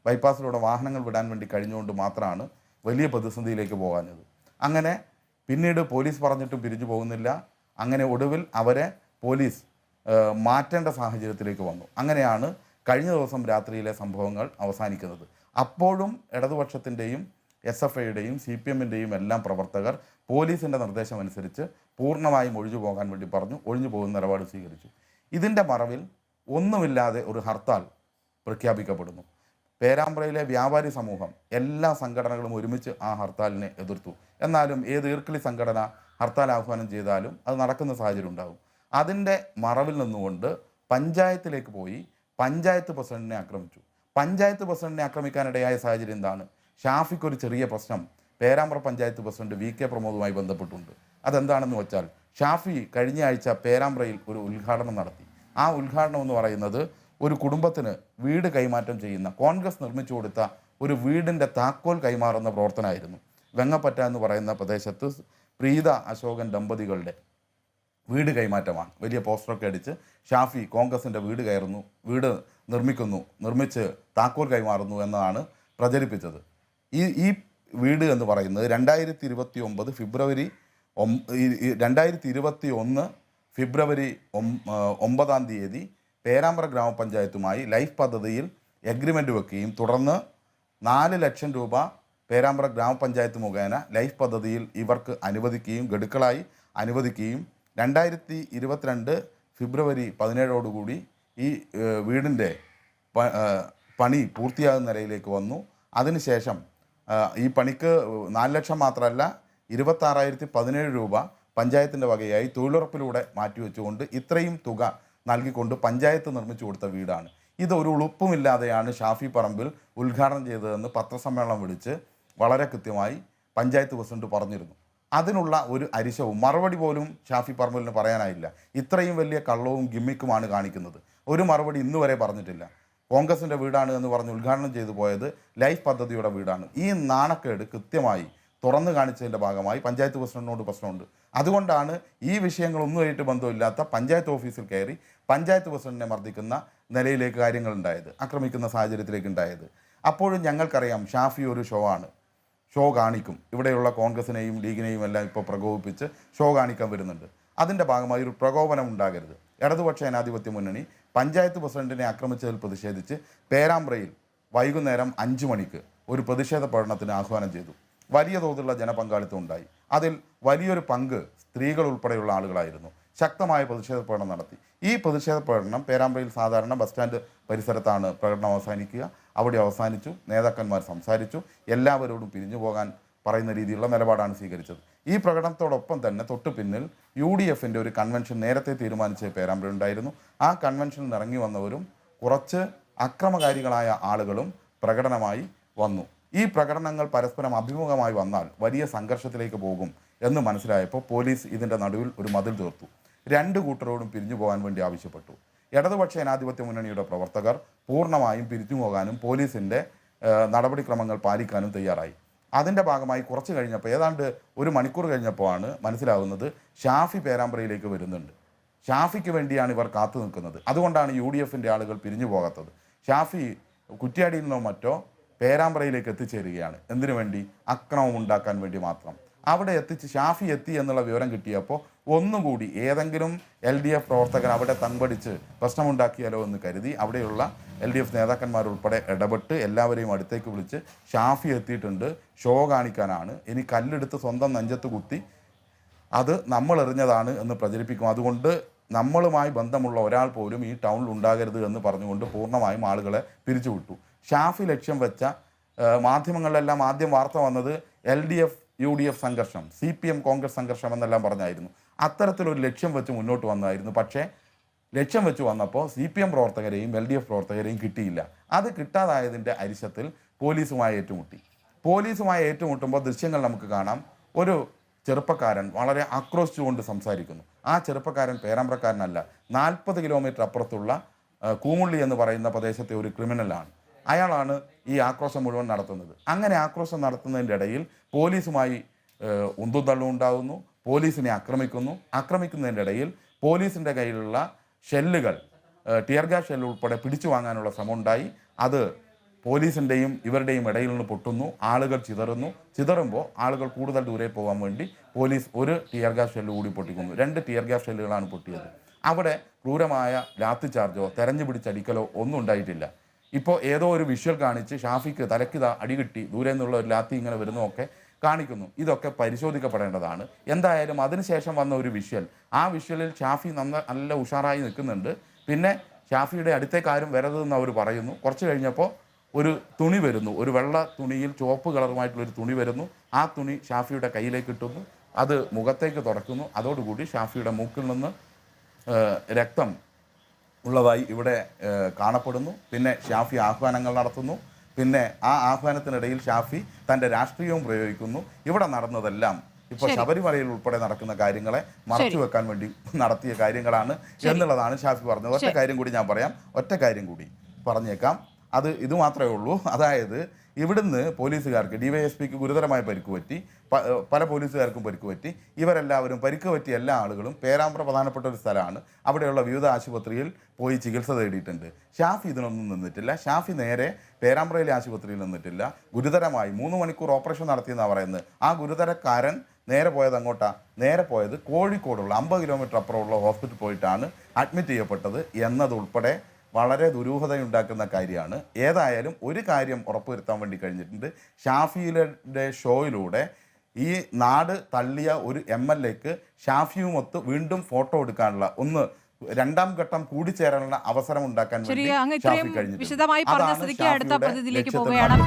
ബൈപ്പാസിലൂടെ വാഹനങ്ങൾ വിടാൻ വേണ്ടി കഴിഞ്ഞുകൊണ്ട് മാത്രമാണ് വലിയ പ്രതിസന്ധിയിലേക്ക് പോകാഞ്ഞത്. അങ്ങനെ പിന്നീട് പോലീസ് പറഞ്ഞിട്ടും പിരിഞ്ഞു പോകുന്നില്ല. അങ്ങനെ ഒടുവിൽ അവരെ പോലീസ് മാറ്റേണ്ട സാഹചര്യത്തിലേക്ക് വന്നു. അങ്ങനെയാണ് കഴിഞ്ഞ ദിവസം രാത്രിയിലെ സംഭവങ്ങൾ അവസാനിക്കുന്നത്. അപ്പോഴും ഇടതുപക്ഷത്തിൻ്റെയും SFIയുടെയും CPMൻ്റെയും എല്ലാം പ്രവർത്തകർ പോലീസിൻ്റെ നിർദ്ദേശമനുസരിച്ച് പൂർണ്ണമായും ഒഴിഞ്ഞു പോകാൻ വേണ്ടി പറഞ്ഞു, ഒഴിഞ്ഞു പോകുന്ന നിലപാട് സ്വീകരിച്ചു. ഇതിൻ്റെ മറവിൽ ഒന്നുമില്ലാതെ ഒരു ഹർത്താൽ പ്രഖ്യാപിക്കപ്പെടുന്നു. പേരാമ്പ്രയിലെ വ്യാപാരി സമൂഹം എല്ലാ സംഘടനകളും ഒരുമിച്ച് ആ ഹർത്താലിനെ എതിർത്തു. എന്നാലും ഏത് ഈർക്കിളി സംഘടന ഹർത്താൽ ആഹ്വാനം ചെയ്താലും അത് നടക്കുന്ന സാഹചര്യം ഉണ്ടാകും. അതിൻ്റെ മറവിൽ നിന്നുകൊണ്ട് പഞ്ചായത്തിലേക്ക് പോയി പഞ്ചായത്ത് പ്രസിഡന്റിനെ ആക്രമിച്ചു. പഞ്ചായത്ത് പ്രസിഡന്റിനെ ആക്രമിക്കാനിടയായ സാഹചര്യം എന്താണ്? ഷാഫിക്ക് ഒരു ചെറിയ പ്രശ്നം പേരാമ്പ്ര പഞ്ചായത്ത് പ്രസിഡന്റ് VK പ്രമോദുമായി ബന്ധപ്പെട്ടുണ്ട്. അതെന്താണെന്ന് വെച്ചാൽ ഷാഫി കഴിഞ്ഞ ആഴ്ച പേരാമ്പ്രയിൽ ഒരു ഉദ്ഘാടനം നടത്തി. ആ ഉദ്ഘാടനം എന്ന് പറയുന്നത് ഒരു കുടുംബത്തിന് വീട് കൈമാറ്റം ചെയ്യുന്ന, കോൺഗ്രസ് നിർമ്മിച്ചു കൊടുത്ത ഒരു വീടിൻ്റെ താക്കോൽ കൈമാറുന്ന പ്രവർത്തനമായിരുന്നു. വെങ്ങപ്പറ്റ എന്ന് പറയുന്ന പ്രദേശത്ത് പ്രീത അശോകൻ ദമ്പതികളുടെ വീട് കൈമാറ്റമാണ്. വലിയ പോസ്റ്ററൊക്കെ അടിച്ച് ഷാഫി കോൺഗ്രസിൻ്റെ വീട് നിർമ്മിച്ച് താക്കോൽ കൈമാറുന്നു എന്നതാണ് പ്രചരിപ്പിച്ചത്. ഈ വീട് എന്ന് പറയുന്നത് 2021 ഫെബ്രുവരി 9 പേരാമ്പ്ര ഗ്രാമപഞ്ചായത്തുമായി ലൈഫ് പദ്ധതിയിൽ എഗ്രിമെൻ്റ് വെക്കുകയും തുടർന്ന് 4 ലക്ഷം രൂപ പേരാമ്പ്ര ഗ്രാമപഞ്ചായത്ത് മുഖേന ലൈഫ് പദ്ധതിയിൽ ഇവർക്ക് അനുവദിക്കുകയും ഗഡുക്കളായി അനുവദിക്കുകയും 2022 ഫെബ്രുവരി 17 ഈ വീടിൻ്റെ പണി പൂർത്തിയാകുന്ന നിലയിലേക്ക് വന്നു. അതിനുശേഷം ഈ പണിക്ക് 4 ലക്ഷം മാത്രമല്ല 26,017 രൂപ പഞ്ചായത്തിൻ്റെ വകയായി തൊഴിലുറപ്പിലൂടെ മാറ്റിവെച്ചുകൊണ്ട് ഇത്രയും തുക നൽകിക്കൊണ്ട് പഞ്ചായത്ത് നിർമ്മിച്ചു കൊടുത്ത വീടാണ്. ഇതൊരു ഉളുപ്പുമില്ലാതെയാണ് ഷാഫി പറമ്പിൽ ഉദ്ഘാടനം ചെയ്തതെന്ന് പത്രസമ്മേളനം വിളിച്ച് വളരെ കൃത്യമായി പഞ്ചായത്ത് പ്രസിഡന്റ് പറഞ്ഞിരുന്നു. അതിനുള്ള ഒരു അരിശവും മറുപടി പോലും ഷാഫി പറമ്പിലിന് പറയാനായില്ല. ഇത്രയും വലിയ കള്ളവും ഗിമ്മിക്കുമാണ് കാണിക്കുന്നത്. ഒരു മറുപടി ഇന്നുവരെ പറഞ്ഞിട്ടില്ല. കോൺഗ്രസിൻ്റെ വീടാണ് എന്ന് പറഞ്ഞ് ഉദ്ഘാടനം ചെയ്തു പോയത് ലൈഫ് പദ്ധതിയുടെ വീടാണ്. ഈ നാണക്കേട് കൃത്യമായി തുറന്നു കാണിച്ചതിൻ്റെ ഭാഗമായി പഞ്ചായത്ത് പ്രസിഡന്റിനോട് പ്രശ്നമുണ്ട്. അതുകൊണ്ടാണ് ഈ വിഷയങ്ങളൊന്നുമായിട്ട് ബന്ധമില്ലാത്ത പഞ്ചായത്ത് ഓഫീസിൽ കയറി പഞ്ചായത്ത് പ്രസിഡന്റിനെ മർദ്ദിക്കുന്ന നിലയിലേക്ക് കാര്യങ്ങൾ ഉണ്ടായത്, ആക്രമിക്കുന്ന സാഹചര്യത്തിലേക്ക് ഉണ്ടായത്. അപ്പോഴും ഞങ്ങൾക്കറിയാം ഷാഫി ഒരു ഷോ കാണിക്കും. ഇവിടെയുള്ള കോൺഗ്രസിനെയും ലീഗിനെയും എല്ലാം ഇപ്പോൾ പ്രകോപിപ്പിച്ച് ഷോ കാണിക്കാൻ വരുന്നുണ്ട്. അതിൻ്റെ ഭാഗമായി ഒരു പ്രകോപനം ഉണ്ടാകരുത്. ഇടതുപക്ഷ ജനാധിപത്യ മുന്നണി പഞ്ചായത്ത് പ്രസിഡന്റിനെ ആക്രമിച്ചതിൽ പ്രതിഷേധിച്ച് പേരാമ്പ്രയിൽ വൈകുന്നേരം 5 മണിക്ക് ഒരു പ്രതിഷേധ പ്രകടനത്തിന് ആഹ്വാനം ചെയ്തു. വലിയ തോതിലുള്ള ജനപങ്കാളിത്തം ഉണ്ടായി. അതിൽ വലിയൊരു പങ്ക് സ്ത്രീകൾ ഉൾപ്പെടെയുള്ള ആളുകളായിരുന്നു. ശക്തമായ പ്രതിഷേധ പ്രകടനം നടത്തി. ഈ പ്രതിഷേധ പ്രകടനം പേരാമ്പ്രയിൽ സാധാരണ ബസ് സ്റ്റാൻഡ് പരിസരത്താണ് പ്രകടനം അവസാനിക്കുക. അവിടെ അവസാനിച്ചു. നേതാക്കന്മാർ സംസാരിച്ചു. എല്ലാവരോടും പിരിഞ്ഞു പോകാൻ പറയുന്ന രീതിയിലുള്ള നിലപാടാണ് സ്വീകരിച്ചത്. ഈ പ്രകടനത്തോടൊപ്പം തന്നെ തൊട്ടു പിന്നിൽ UDFൻ്റെ ഒരു കൺവെൻഷൻ നേരത്തെ തീരുമാനിച്ച പേരാമ്പ്ര ഉണ്ടായിരുന്നു. ആ കൺവെൻഷനിൽ ഇറങ്ങി വന്നവരും കുറച്ച് അക്രമകാരികളായ ആളുകളും പ്രകടനമായി വന്നു. ഈ പ്രകടനങ്ങൾ പരസ്പരം അഭിമുഖമായി വന്നാൽ വലിയ സംഘർഷത്തിലേക്ക് പോകും എന്ന് മനസ്സിലായപ്പോൾ പോലീസ് ഇതിൻ്റെ നടുവിൽ ഒരു മതിൽ തീർത്തു. 2 കൂട്ടരോടും പിരിഞ്ഞു പോകാൻ വേണ്ടി ആവശ്യപ്പെട്ടു. ഇടതുപക്ഷ ജനാധിപത്യ മുന്നണിയുടെ പ്രവർത്തകർ പൂർണ്ണമായും പിരിഞ്ഞു പോകാനും പോലീസിൻ്റെ നടപടിക്രമങ്ങൾ പാലിക്കാനും തയ്യാറായി. അതിൻ്റെ ഭാഗമായി കുറച്ച് കഴിഞ്ഞപ്പോൾ, ഏതാണ്ട് 1 മണിക്കൂർ കഴിഞ്ഞപ്പോഴാണ് മനസ്സിലാവുന്നത് ഷാഫി പേരാമ്പ്രയിലേക്ക് വരുന്നുണ്ട്. ഷാഫിക്ക് വേണ്ടിയാണ് ഇവർ കാത്തു നിൽക്കുന്നത്. അതുകൊണ്ടാണ് UDFൻ്റെ ആളുകൾ പിരിഞ്ഞു പോകാത്തത്. ഷാഫി കുറ്റ്യാടിയിൽ നിന്നോ മറ്റോ പേരാമ്പ്രയിലേക്ക് എത്തിച്ചേരുകയാണ്. എന്തിനു വേണ്ടി? അക്രമം ഉണ്ടാക്കാൻ വേണ്ടി മാത്രം. അവിടെ ഷാഫി എത്തി എന്നുള്ള വിവരം കിട്ടിയപ്പോൾ ഒന്നുകൂടി ഏതെങ്കിലും LDF പ്രവർത്തകർ അവിടെ തമ്പടിച്ച് പ്രശ്നമുണ്ടാക്കിയാലോ എന്ന് കരുതി അവിടെയുള്ള LDF നേതാക്കന്മാരുൾപ്പെടെ ഇടപെട്ട് എല്ലാവരെയും അടുത്തേക്ക് വിളിച്ച് ഷാഫി എത്തിയിട്ടുണ്ട്, ഷോ കാണിക്കാനാണ്, ഇനി കല്ലെടുത്ത് സ്വന്തം നെഞ്ചത്ത് കുത്തി അത് നമ്മൾ എറിഞ്ഞതാണ് എന്ന് പ്രചരിപ്പിക്കും. അതുകൊണ്ട് നമ്മളുമായി ബന്ധമുള്ള ഒരാൾ പോലും ഈ ടൗണിൽ ഉണ്ടാകരുത് എന്ന് പറഞ്ഞുകൊണ്ട് പൂർണ്ണമായും ആളുകളെ പിരിച്ചുവിട്ടു. ഷാഫി ലക്ഷ്യം വെച്ച മാധ്യമങ്ങളിലെല്ലാം ആദ്യം വാർത്ത വന്നത് LDF UDF സംഘർഷം, CPM കോൺഗ്രസ് സംഘർഷം എന്നെല്ലാം പറഞ്ഞായിരുന്നു. അത്തരത്തിലൊരു ലക്ഷ്യം വെച്ച് മുന്നോട്ട് വന്നതായിരുന്നു. പക്ഷേ ലക്ഷ്യം വെച്ച് വന്നപ്പോൾ CPM പ്രവർത്തകരെയും LDF പ്രവർത്തകരെയും കിട്ടിയില്ല. അത് കിട്ടാതായതിൻ്റെ അരിശത്തിൽ പോലീസുമായി ഏറ്റുമുട്ടുമ്പോൾ ദൃശ്യങ്ങൾ നമുക്ക് കാണാം. ഒരു ചെറുപ്പക്കാരൻ വളരെ ആക്രോശിച്ചുകൊണ്ട് സംസാരിക്കുന്നു. ആ ചെറുപ്പക്കാരൻ പേരാമ്പ്രക്കാരനല്ല, 40 കിലോമീറ്റർ അപ്പുറത്തുള്ള കൂമുള്ളി എന്ന് പറയുന്ന പ്രദേശത്തെ ഒരു ക്രിമിനലാണ്. അയാളാണ് ഈ ആക്രോശം മുഴുവൻ നടത്തുന്നത്. അങ്ങനെ ആക്രോശം നടത്തുന്നതിൻ്റെ ഇടയിൽ പോലീസുമായി ഉന്തും തള്ളും ഉണ്ടാകുന്നു. പോലീസിനെ ആക്രമിക്കുന്നതിൻ്റെ ഇടയിൽ പോലീസിൻ്റെ കയ്യിലുള്ള ഷെല്ലുകൾ, ടിയർ ഗ്യാസ് ഷെല്ല് ഉൾപ്പെടെ പിടിച്ചു വാങ്ങാനുള്ള ശ്രമം ഉണ്ടായി. അത് പോലീസിൻ്റെയും ഇവരുടെയും ഇടയിൽ നിന്ന് പൊട്ടുന്നു, ആളുകൾ ചിതറുമ്പോൾ ആളുകൾ കൂടുതൽ ദൂരെ പോകാൻ വേണ്ടി പോലീസ് ഒരു ടിയർ ഗ്യാസ് ഷെല്ല് കൂടി പൊട്ടിക്കുന്നു. 2 ടിയർ ഗ്യാസ് ഷെല്ലുകളാണ് പൊട്ടിയത്. അവിടെ ക്രൂരമായ ലാത്തി ചാർജോ തെരഞ്ഞു പിടിച്ചടിക്കലോ ഒന്നും ഉണ്ടായിട്ടില്ല. ഇപ്പോൾ ഏതോ ഒരു വിഷ്വൽ കാണിച്ച് ഷാഫിക്ക് തലക്കിത അടികിട്ടി ദൂരെ നിന്നുള്ള ഒരു ലാത്തി ഇങ്ങനെ വരുന്നതൊക്കെ കാണിക്കുന്നു. ഇതൊക്കെ പരിശോധിക്കപ്പെടേണ്ടതാണ്. എന്തായാലും അതിനുശേഷം വന്ന ഒരു വിഷ്വൽ, ആ വിഷ്വലിൽ ഷാഫി നല്ല ഉഷാറായി നിൽക്കുന്നുണ്ട്. പിന്നെ ഷാഫിയുടെ അടുത്തേക്ക് ആരും വരരുതെന്ന് അവർ പറയുന്നു. കുറച്ച് കഴിഞ്ഞപ്പോൾ ഒരു തുണി വരുന്നു, ഒരു വെള്ള തുണിയിൽ ചുവപ്പ് കളറുമായിട്ടുള്ളൊരു തുണി വരുന്നു. ആ തുണി ഷാഫിയുടെ കയ്യിലേക്ക് ഇട്ടുന്നു, അത് മുഖത്തേക്ക് തുറക്കുന്നു. അതോടുകൂടി ഷാഫിയുടെ മൂക്കിൽ നിന്ന് രക്തം ഉള്ളതായി ഇവിടെ കാണപ്പെടുന്നു. പിന്നെ ഷാഫി ആഹ്വാനങ്ങൾ നടത്തുന്നു. പിന്നെ ആ ആഹ്വാനത്തിനിടയിൽ ഷാഫി തൻ്റെ രാഷ്ട്രീയവും പ്രയോഗിക്കുന്നു. ഇവിടെ നടന്നതെല്ലാം ഇപ്പോൾ ശബരിമലയിൽ ഉൾപ്പെടെ നടക്കുന്ന കാര്യങ്ങളെ മറച്ചു വെക്കാൻ വേണ്ടി നടത്തിയ കാര്യങ്ങളാണ് എന്നുള്ളതാണ് ഷാഫി പറഞ്ഞത്. ഒറ്റ കാര്യം കൂടി ഞാൻ പറയാം, ഒറ്റ കാര്യം കൂടി പറഞ്ഞേക്കാം. ഇത് മാത്രമേ ഉള്ളൂ. അതായത് ഇവിടുന്ന് പോലീസുകാർക്ക് ഡിവൈഎസ്പിക്ക് ഗുരുതരമായ പരിക്ക് പറ്റി, പല പോലീസുകാർക്കും പരിക്ക് പറ്റി. ഇവരെല്ലാവരും പരിക്ക് പറ്റിയ എല്ലാ ആളുകളും പേരാമ്പ്ര പ്രധാനപ്പെട്ട ഒരു സ്ഥലമാണ്, അവിടെയുള്ള വിവിധ ആശുപത്രിയിൽ പോയി ചികിത്സ തേടിയിട്ടുണ്ട്. ഷാഫി ഇതിനൊന്നും നിന്നിട്ടില്ല. ഷാഫി നേരെ പേരാമ്പ്രയിലെ ആശുപത്രിയിൽ നിന്നിട്ടില്ല. ഗുരുതരമായി 3 മണിക്കൂർ ഓപ്പറേഷൻ നടത്തിയെന്നാണ് പറയുന്നത്. ആ ഗുരുതരക്കാരൻ നേരെ പോയത് അങ്ങോട്ടാ, നേരെ പോയത് കോഴിക്കോടുള്ള 50 കിലോമീറ്റർ അപ്പുറമുള്ള ഹോസ്പിറ്റലിൽ പോയിട്ടാണ് അഡ്മിറ്റ് ചെയ്യപ്പെട്ടത് എന്നതുൾപ്പെടെ വളരെ ദുരൂഹതയുണ്ടാക്കുന്ന കാര്യമാണ്. ഏതായാലും ഒരു കാര്യം ഉറപ്പുവരുത്താൻ വേണ്ടി കഴിഞ്ഞിട്ടുണ്ട്. ഷാഫിയുടെ ഷോയിലൂടെ ഈ നാട് തള്ളിയ ഒരു MLAക്ക് ഷാഫിയുമൊത്ത് വീണ്ടും ഫോട്ടോ എടുക്കാനുള്ള രണ്ടാം ഘട്ടം കൂടിച്ചേരാനുള്ള അവസരം ഉണ്ടാക്കാൻ വേണ്ടി ഷാഫി കഴിഞ്ഞിട്ടുണ്ട്. വിശദമായി പറഞ്ഞ സ്ഥിതിക്ക് അടുത്ത പ്രതിനിധിയിലേക്ക് പോവുകയാണ്.